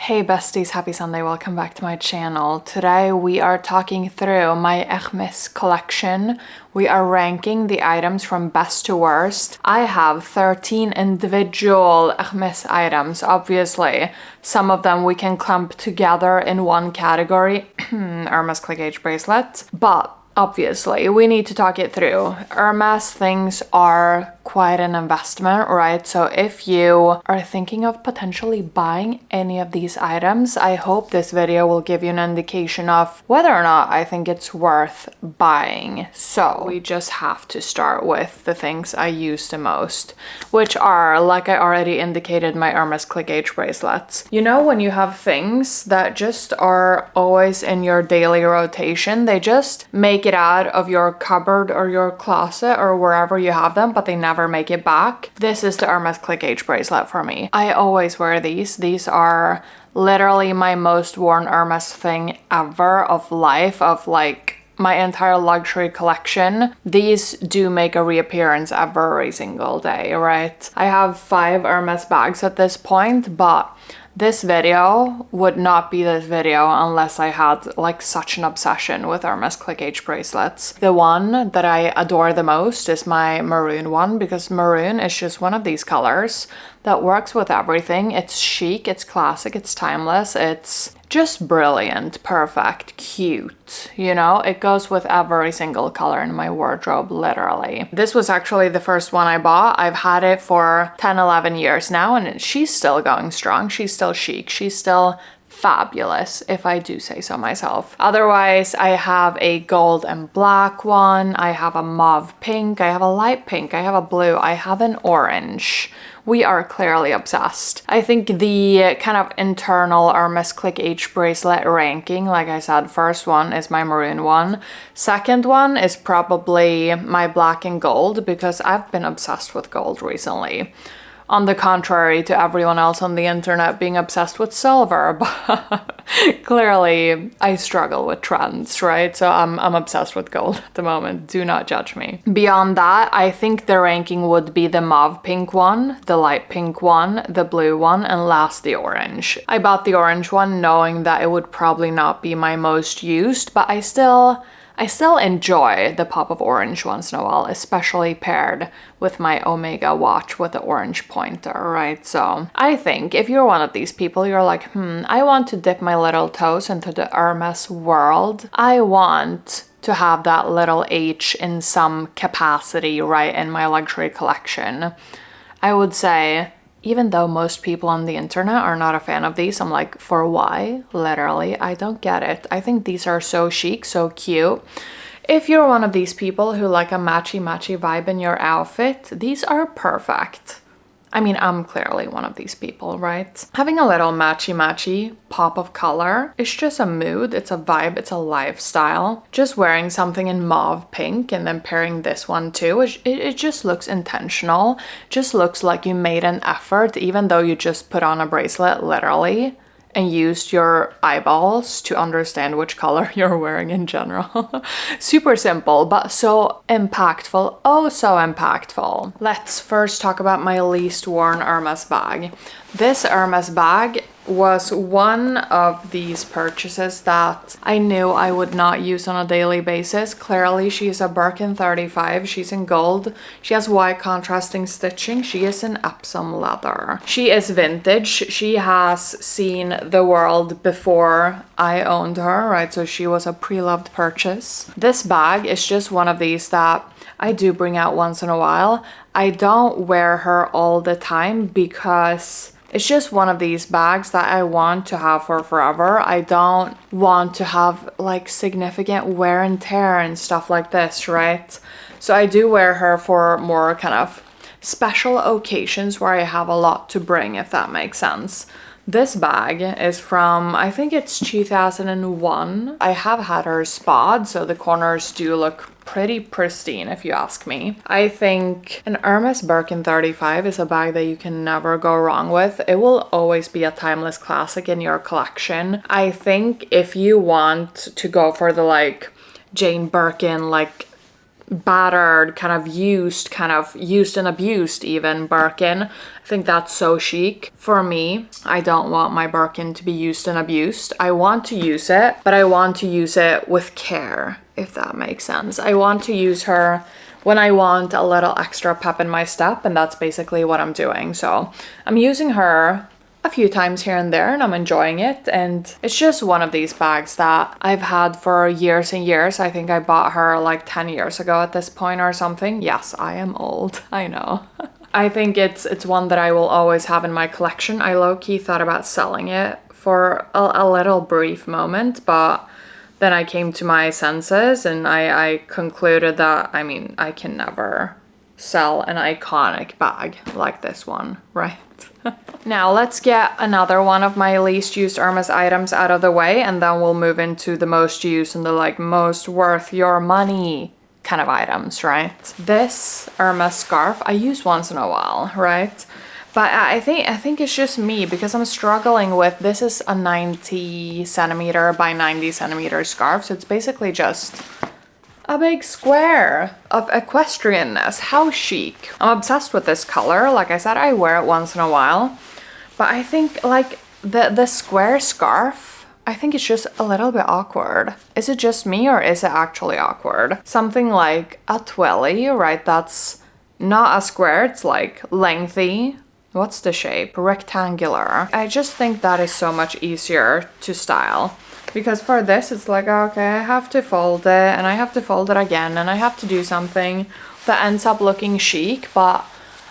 Hey besties, happy Sunday, welcome back to my channel. Today we are talking through my Hermès collection. We are ranking the items from best to worst. I have 13 individual Hermès items. Obviously, some of them we can clump together in one category, Hermès Clic H Bracelets, but obviously, we need to talk it through. Hermès things are quite an investment, right? So if you are thinking of potentially buying any of these items, I hope this video will give you an indication of whether or not I think it's worth buying. So we just have to start with the things I use the most, which are, like I already indicated, my Hermès Clic H bracelets. You know, when you have things that just are always in your daily rotation, they just make it out of your cupboard or your closet or wherever you have them, but they never make it back. This is the Hermès Clic H bracelet for me. I always wear these. These are literally my most worn Hermès thing ever of life, of like my entire luxury collection. These do make a reappearance every single day, right? I have 5 Hermès bags at this point, but this video would not be this video unless I had like such an obsession with Hermès Clic H bracelets. The one that I adore the most is my maroon one, because maroon is just one of these colors that works with everything. It's chic, it's classic, it's timeless, it's just brilliant, perfect, cute, you know? It goes with every single color in my wardrobe, literally. This was actually the first one I bought. I've had it for 10, 11 years now, and she's still going strong. She's still chic. She's still fabulous, if I do say so myself. Otherwise, I have a gold and black one. I have a mauve pink. I have a light pink. I have a blue. I have an orange. We are clearly obsessed. I think the kind of internal Hermès Clic H bracelet ranking, like I said, first one is my maroon one. Second one is probably my black and gold, because I've been obsessed with gold recently. On the contrary to everyone else on the internet being obsessed with silver, but clearly I struggle with trends, right? So I'm obsessed with gold at the moment. Do not judge me. Beyond that, I think the ranking would be the mauve pink one, the light pink one, the blue one, and last the orange. I bought the orange one knowing that it would probably not be my most used, but I still enjoy the pop of orange once in a while, especially paired with my Omega watch with the orange pointer, right? So I think if you're one of these people, you're like, I want to dip my little toes into the Hermès world. I want to have that little H in some capacity, right, in my luxury collection. I would say, even though most people on the internet are not a fan of these, I'm like, for why? Literally, I don't get it. I think these are so chic, so cute. If you're one of these people who like a matchy-matchy vibe in your outfit, these are perfect. I mean, I'm clearly one of these people, right? Having a little matchy-matchy pop of color, it's just a mood, it's a vibe, it's a lifestyle. Just wearing something in mauve pink and then pairing this one too, it just looks intentional. Just looks like you made an effort, even though you just put on a bracelet, literally, and used your eyeballs to understand which color you're wearing in general. Super simple, but so impactful. Oh, so impactful. Let's first talk about my least worn Hermès bag. This Hermès bag was one of these purchases that I knew I would not use on a daily basis. Clearly, she's a Birkin 35. She's in gold. She has white contrasting stitching. She is in Epsom leather. She is vintage. She has seen the world before I owned her, right? So she was a pre-loved purchase. This bag is just one of these that I do bring out once in a while. I don't wear her all the time because it's just one of these bags that I want to have for forever. I don't want to have like significant wear and tear and stuff like this, right? So I do wear her for more kind of special occasions where I have a lot to bring, if that makes sense. This bag is from, I think it's 2001. I have had her spod, so the corners do look pretty pristine if you ask me. I think an Hermès Birkin 35 is a bag that you can never go wrong with. It will always be a timeless classic in your collection. I think if you want to go for the like Jane Birkin, like battered, kind of used and abused even Birkin. I think that's so chic. For me, I don't want my Birkin to be used and abused. I want to use it, but I want to use it with care, if that makes sense. I want to use her when I want a little extra pep in my step, and that's basically what I'm doing. So I'm using her a few times here and there, and I'm enjoying it. And it's just one of these bags that I've had for years and years. I think I bought her like 10 years ago at this point or something. Yes, I am old, I know. I think it's one that I will always have in my collection. I low-key thought about selling it for a little brief moment, but then I came to my senses and I concluded that, I mean, I can never sell an iconic bag like this one, right? Now let's get another one of my least used Hermès items out of the way, and then we'll move into the most used and the like most worth your money kind of items, right? This Hermès scarf I use once in a while, right? But I think it's just me because I'm struggling with, this is a 90 centimeter by 90 centimeter scarf, so it's basically just a big square of equestrianness. How chic. I'm obsessed with this color. Like I said, I wear it once in a while. But I think like the square scarf, I think it's just a little bit awkward. Is it just me or is it actually awkward? Something like a twilly, right? That's not a square, it's like lengthy. What's the shape? Rectangular. I just think that is so much easier to style. Because for this, it's like, okay, I have to fold it and I have to fold it again and I have to do something that ends up looking chic, but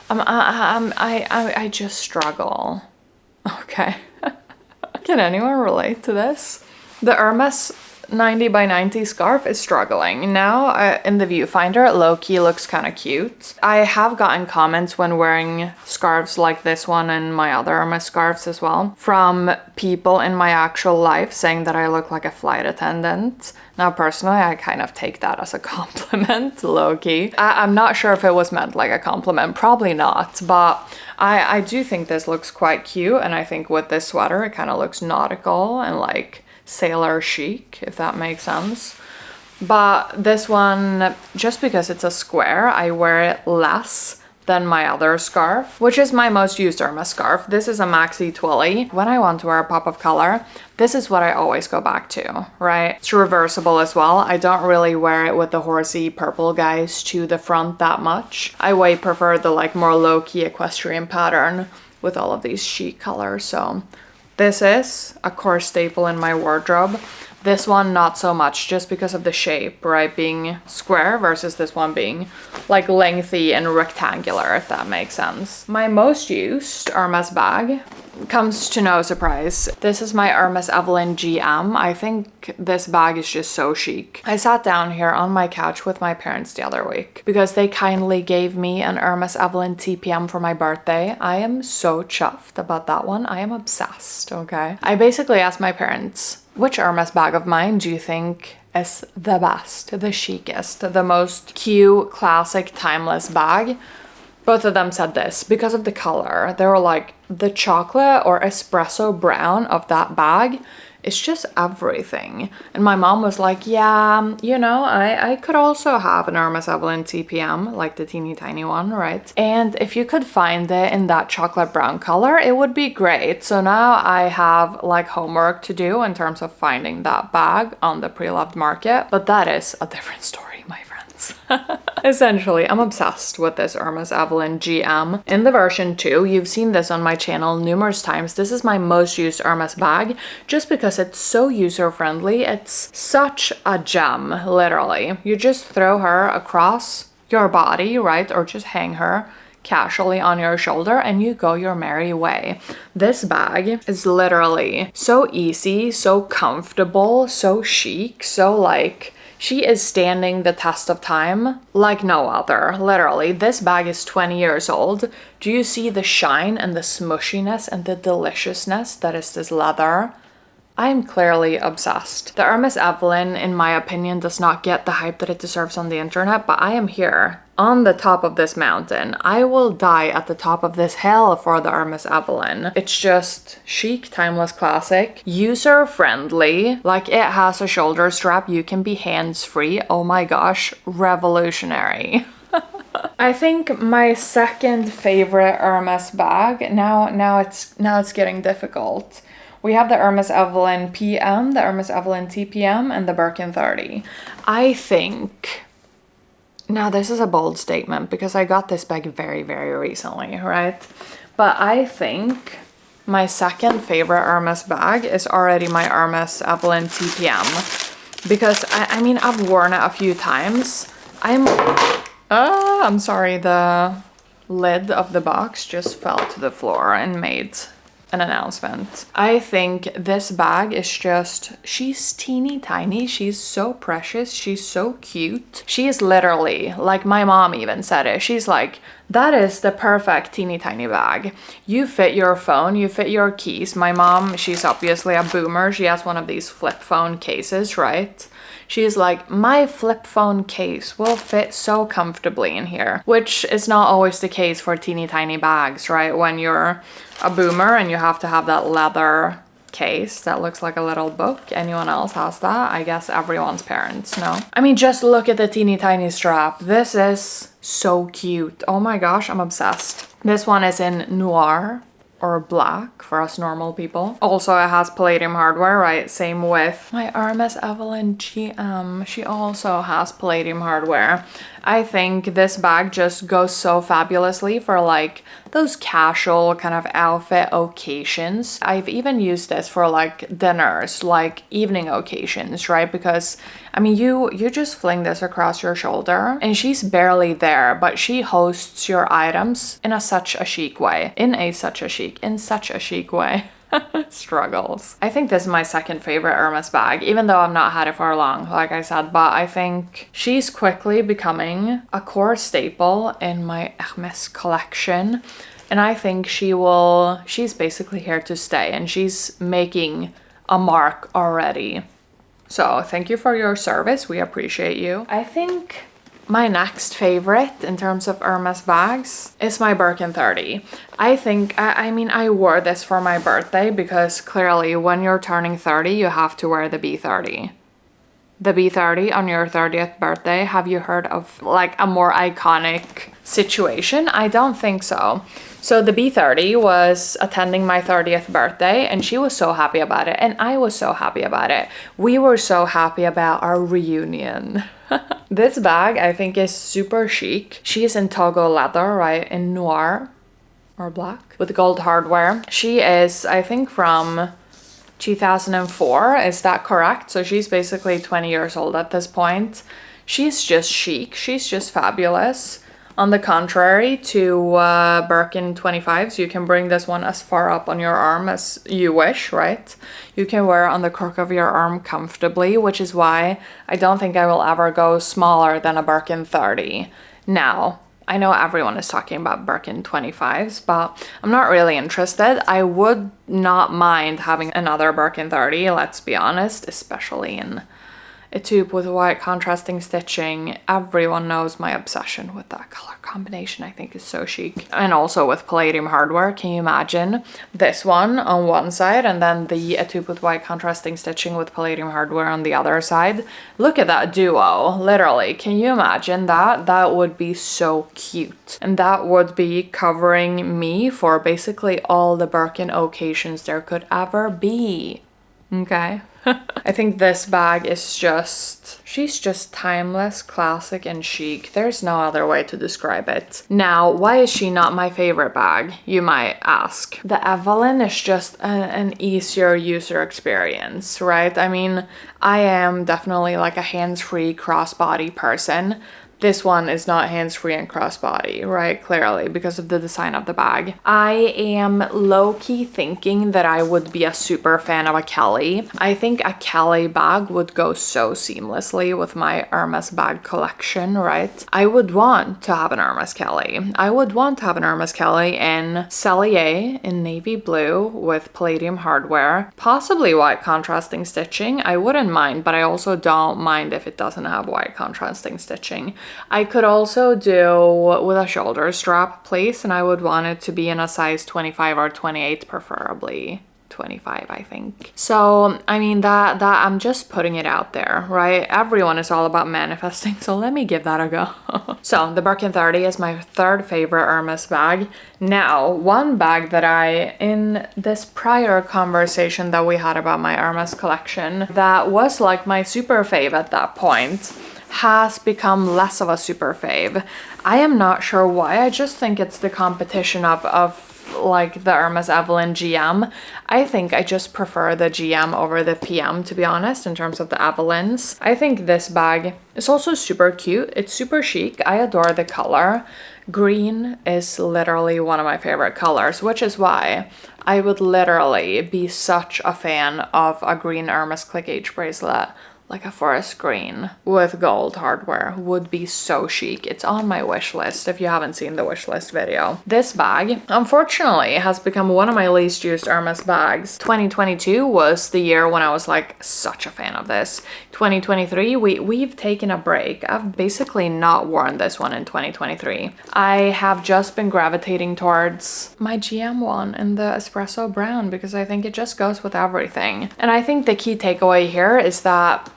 I just struggle. Okay. Can anyone relate to this? The Hermès 90 by 90 scarf is struggling. Now in the viewfinder, low-key looks kind of cute. I have gotten comments when wearing scarves like this one and my other Hermès scarves as well from people in my actual life saying that I look like a flight attendant. Now personally, I kind of take that as a compliment, low-key. I'm not sure if it was meant like a compliment, probably not, but I do think this looks quite cute, and I think with this sweater it kind of looks nautical and like sailor chic, if that makes sense. But this one, just because it's a square, I wear it less than my other scarf, which is my most used Hermès scarf. This is a maxi twilly. When I want to wear a pop of color, this is what I always go back to, right? It's reversible as well. I don't really wear it with the horsey purple guys to the front that much. I way prefer the like more low-key equestrian pattern with all of these chic colors. So this is a core staple in my wardrobe. This one, not so much, just because of the shape, right? Being square versus this one being like lengthy and rectangular, if that makes sense. My most used Hermès bag comes to no surprise. This is my Hermès Evelyne GM. I think this bag is just so chic. I sat down here on my couch with my parents the other week because they kindly gave me an Hermès Evelyne TPM for my birthday. I am so chuffed about that one. I am obsessed, okay? I basically asked my parents, which Hermès bag of mine do you think is the best, the chicest, the most cute, classic, timeless bag? Both of them said this because of the color. They were like, the chocolate or espresso brown of that bag is just everything. And my mom was like, yeah, you know, I could also have an Hermès Evelyne TPM, like the teeny tiny one, right? And if you could find it in that chocolate brown color, it would be great. So now I have like homework to do in terms of finding that bag on the pre-loved market, but that is a different story, my friends. Essentially, I'm obsessed with this Hermès Evelyne GM. In the version 2, you've seen this on my channel numerous times. This is my most used Hermès bag just because it's so user-friendly. It's such a gem, literally. You just throw her across your body, right? Or just hang her casually on your shoulder and you go your merry way. This bag is literally so easy, so comfortable, so chic, so like, she is standing the test of time like no other, literally. This bag is 20 years old. Do you see the shine and the smushiness and the deliciousness that is this leather? I am clearly obsessed. The Hermès Evelyne, in my opinion, does not get the hype that it deserves on the internet, but I am here on the top of this mountain. I will die at the top of this hill for the Hermès Evelyne. It's just chic, timeless classic, user friendly, like it has a shoulder strap, you can be hands-free. Oh my gosh, revolutionary. I think my second favorite Hermès bag, now it's getting difficult. We have the Hermès Evelyne PM, the Hermès Evelyne TPM, and the Birkin 30. I think, now this is a bold statement because I got this bag very, very recently, right? But I think my second favorite Hermès bag is already my Hermès Evelyne TPM. Because, I mean, I've worn it a few times. I'm sorry, the lid of the box just fell to the floor and made an announcement. I think this bag is just, she's teeny tiny, she's so precious, she's so cute. She is literally, like my mom even said it, she's like, that is the perfect teeny tiny bag. You fit your phone, you fit your keys. My mom, she's obviously a boomer, she has one of these flip phone cases, right? She's like, my flip phone case will fit so comfortably in here, which is not always the case for teeny tiny bags, right? When you're a boomer and you have to have that leather case that looks like a little book. Anyone else has that? I guess everyone's parents, no? I mean, just look at the teeny tiny strap. This is so cute. Oh my gosh, I'm obsessed. This one is in noir, or black for us normal people. Also, it has palladium hardware, right? Same with my Hermès Evelyne GM. She also has palladium hardware. I think this bag just goes so fabulously for like those casual kind of outfit occasions. I've even used this for like dinners, like evening occasions, right? Because I mean, you just fling this across your shoulder and she's barely there, but she hosts your items in such a chic way. In such a chic way. Struggles. I think this is my second favorite Hermès bag, even though I've not had it for long, like I said, but I think she's quickly becoming a core staple in my Hermès collection. And I think she's basically here to stay and she's making a mark already. So thank you for your service. We appreciate you. I think my next favorite in terms of Hermès bags is my Birkin 30. I think, I mean, I wore this for my birthday because clearly when you're turning 30, you have to wear the B30. The B30 on your 30th birthday. Have you heard of like a more iconic situation? I don't think so. So the B30 was attending my 30th birthday and she was so happy about it and I was so happy about it. We were so happy about our reunion. This bag I think is super chic. She's in Togo leather, right? In noir or black with gold hardware. She is, I think, from 2004. Is that correct? So she's basically 20 years old at this point. She's just chic. She's just fabulous. On the contrary to Birkin 25s, you can bring this one as far up on your arm as you wish, right? You can wear it on the crook of your arm comfortably, which is why I don't think I will ever go smaller than a Birkin 30. Now, I know everyone is talking about Birkin 25s, but I'm not really interested. I would not mind having another Birkin 30, let's be honest, especially in a tube with white contrasting stitching. Everyone knows my obsession with that color combination. I think is so chic. And also with palladium hardware. Can you imagine this one on one side and then the a tube with white contrasting stitching with palladium hardware on the other side? Look at that duo, literally. Can you imagine that? That would be so cute. And that would be covering me for basically all the Birkin occasions there could ever be. Okay. I think this bag is just, she's just timeless, classic, and chic. There's no other way to describe it. Now, why is she not my favorite bag, you might ask? The Evelyne is just an easier user experience, right? I mean, I am definitely like a hands-free crossbody person. This one is not hands-free and crossbody, right? Clearly, because of the design of the bag. I am low-key thinking that I would be a super fan of a Kelly. I think a Kelly bag would go so seamlessly with my Hermès bag collection, right? I would want to have an Hermès Kelly. I would want to have an Hermès Kelly in Cellier in navy blue with palladium hardware, possibly white contrasting stitching. I wouldn't mind, but I also don't mind if it doesn't have white contrasting stitching. I could also do with a shoulder strap, please, and I would want it to be in a size 25 or 28, preferably 25, I think. So, I mean, that I'm just putting it out there, right? Everyone is all about manifesting, so let me give that a go. So, the Birkin 30 is my third favorite Hermès bag. Now, one bag that in this prior conversation that we had about my Hermès collection, that was like my super fave at that point, has become less of a super fave. I am not sure why. I just think it's the competition of like the Hermès Evelyne GM. I think I just prefer the GM over the PM, to be honest, in terms of the Evelynes. I think this bag is also super cute. It's super chic. I adore the color. Green is literally one of my favorite colors, which is why I would literally be such a fan of a green Hermès Clic H bracelet. Like a forest green with gold hardware would be so chic. It's on my wish list if you haven't seen the wish list video. This bag, unfortunately, has become one of my least used Hermès bags. 2022 was the year when I was like such a fan of this. 2023, we've taken a break. I've basically not worn this one in 2023. I have just been gravitating towards my GM one in the espresso brown because I think it just goes with everything. And I think the key takeaway here is that,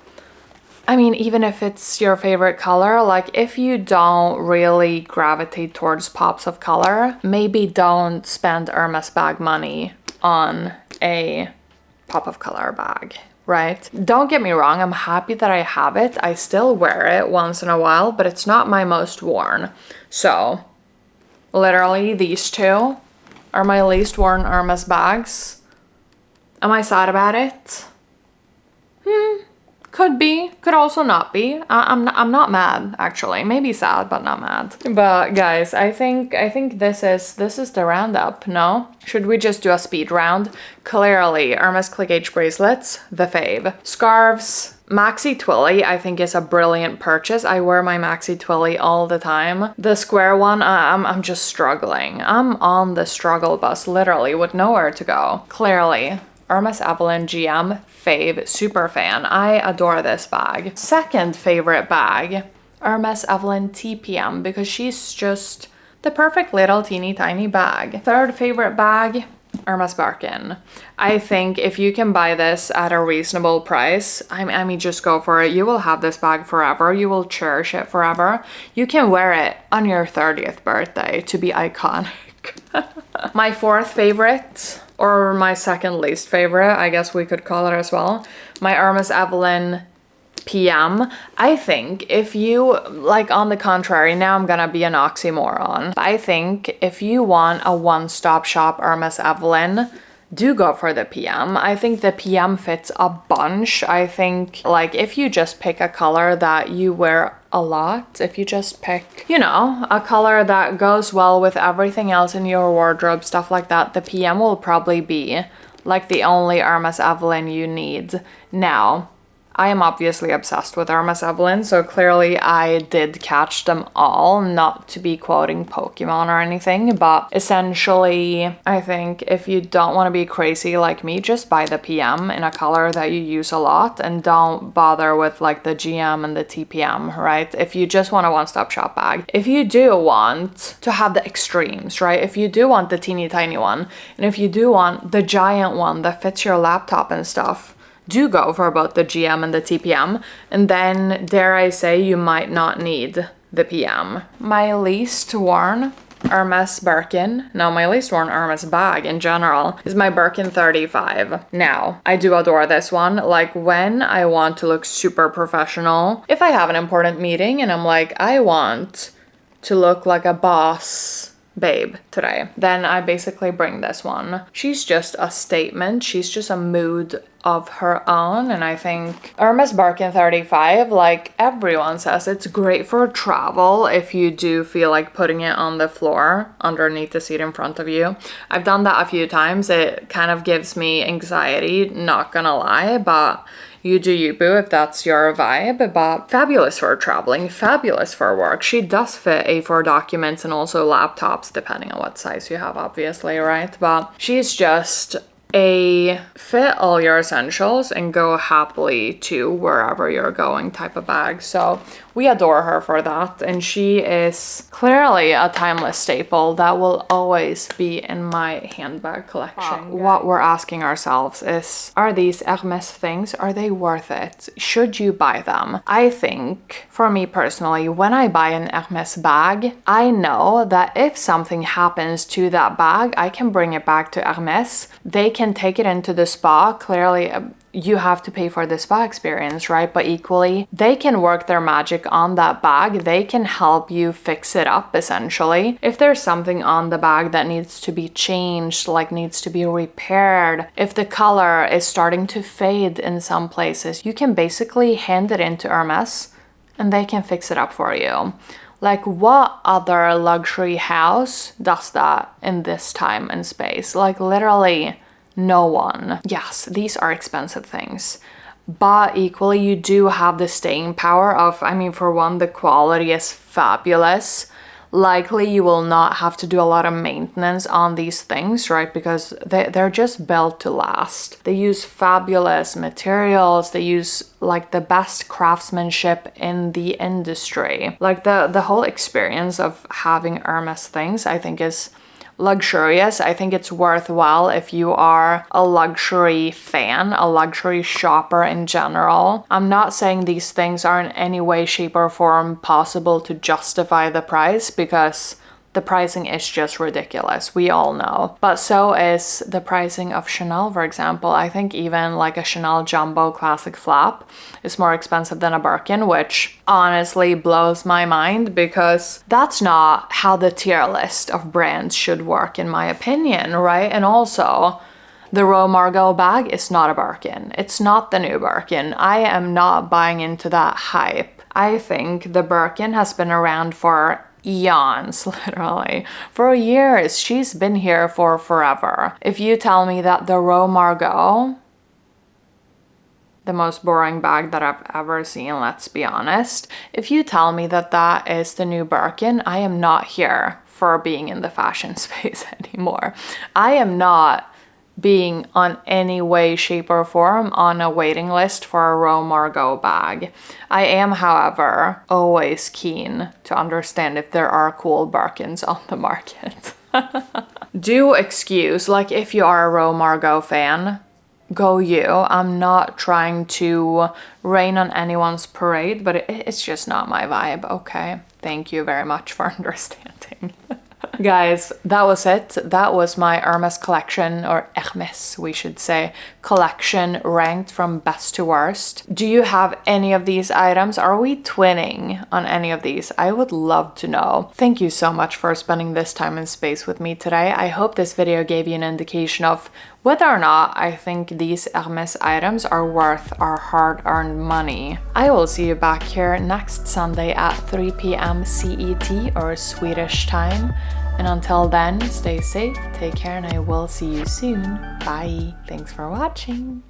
I mean, even if it's your favorite color, like if you don't really gravitate towards pops of color, maybe don't spend Hermès bag money on a pop of color bag, right? Don't get me wrong, I'm happy that I have it. I still wear it once in a while, but it's not my most worn. So, literally these two are my least worn Hermès bags. Am I sad about it? Could be, could also not be. I'm not mad, actually. Maybe sad, but not mad. But guys, I think this is the roundup, no? Should we just do a speed round? Clearly, Hermès Clic H bracelets, the fave. Scarves, Maxi Twilly, I think is a brilliant purchase. I wear my Maxi Twilly all the time. The square one, I'm just struggling. I'm on the struggle bus, literally, with nowhere to go. Clearly, Hermès Evelyne GM, fave, super fan. I adore this bag. Second favorite bag, Hermès Evelyne TPM, because she's just the perfect little teeny tiny bag. Third favorite bag, Hermès Birkin. I think if you can buy this at a reasonable price, I mean, just go for it. You will have this bag forever. You will cherish it forever. You can wear it on your 30th birthday to be iconic. My fourth favorite, or my second least favorite, I guess we could call it as well, my Hermès Evelyne PM. I think if you, like, on the contrary, now I'm gonna be an oxymoron. I think if you want a one-stop shop Hermès Evelyne, do go for the PM. I think the PM fits a bunch. I think, like, if you just pick a color that you wear a lot, if you just pick, you know, a color that goes well with everything else in your wardrobe, stuff like that, the PM will probably be like the only Hermès Evelyne you need. Now, I am obviously obsessed with Hermès Evelyne, so clearly I did catch them all, not to be quoting Pokemon or anything, but essentially, I think if you don't want to be crazy like me, just buy the PM in a color that you use a lot and don't bother with like the GM and the TPM, right? If you just want a one-stop shop bag. If you do want to have the extremes, right? If you do want the teeny tiny one, and if you do want the giant one that fits your laptop and stuff, do go for both the GM and the TPM, and then, dare I say, you might not need the PM. My least worn Hermès Birkin, no, my least worn Hermès bag in general, is my Birkin 35. Now, I do adore this one. Like, when I want to look super professional, if I have an important meeting and I'm like, I want to look like a boss babe today, then I basically bring this one. She's just a statement. She's just a mood of her own, and I think Hermès Birkin 35, like everyone says, it's great for travel if you do feel like putting it on the floor underneath the seat in front of you. I've done that a few times. It kind of gives me anxiety, not gonna lie, but you do you, boo, if that's your vibe. But fabulous for traveling, fabulous for work. She does fit A4 documents and also laptops, depending on what size you have, obviously, right? But she's just a fit all your essentials and go happily to wherever you're going type of bag. So we adore her for that, and she is clearly a timeless staple that will always be in my handbag collection. What we're asking ourselves is, are these Hermès things, are they worth it? Should you buy them? I think, for me personally, when I buy an Hermès bag, I know that if something happens to that bag, I can bring it back to Hermès. They can take it into the spa. Clearly, you have to pay for the spa experience, right? But equally, they can work their magic on that bag. They can help you fix it up, essentially. If there's something on the bag that needs to be changed, like needs to be repaired, if the color is starting to fade in some places, you can basically hand it into Hermès and they can fix it up for you. Like, what other luxury house does that in this time and space? Like, literally no one. Yes, these are expensive things, but equally you do have the staying power of, I mean, for one, the quality is fabulous. Likely you will not have to do a lot of maintenance on these things, right? Because they're just built to last. They use fabulous materials. They use like the best craftsmanship in the industry. Like the whole experience of having Hermès things, I think, is luxurious. I think it's worthwhile if you are a luxury fan, a luxury shopper in general. I'm not saying these things are in any way, shape, or form possible to justify the price, because the pricing is just ridiculous. We all know. But so is the pricing of Chanel, for example. I think even like a Chanel Jumbo Classic Flap is more expensive than a Birkin, which honestly blows my mind, because that's not how the tier list of brands should work, in my opinion, right? And also, the Rose Margot bag is not a Birkin. It's not the new Birkin. I am not buying into that hype. I think the Birkin has been around for eons, literally. For years. She's been here for forever. If you tell me that the Rose Margot, the most boring bag that I've ever seen, let's be honest, if you tell me that that is the new Birkin, I am not here for being in the fashion space anymore. I am not being on any way, shape, or form on a waiting list for a Rose Margot bag. I am, however, always keen to understand if there are cool Birkins on the market. Do excuse, like, if you are a Rose Margot fan, go you. I'm not trying to rain on anyone's parade, but it's just not my vibe, okay? Thank you very much for understanding. Guys, that was it. That was my Hermès collection, or Hermès, we should say, collection, ranked from best to worst. Do you have any of these items? Are we twinning on any of these? I would love to know. Thank you so much for spending this time and space with me today. I hope this video gave you an indication of whether or not I think these Hermès items are worth our hard-earned money. I will see you back here next Sunday at 3 p.m. CET, or Swedish time. And until then, stay safe, take care, and I will see you soon. Bye. Thanks for watching.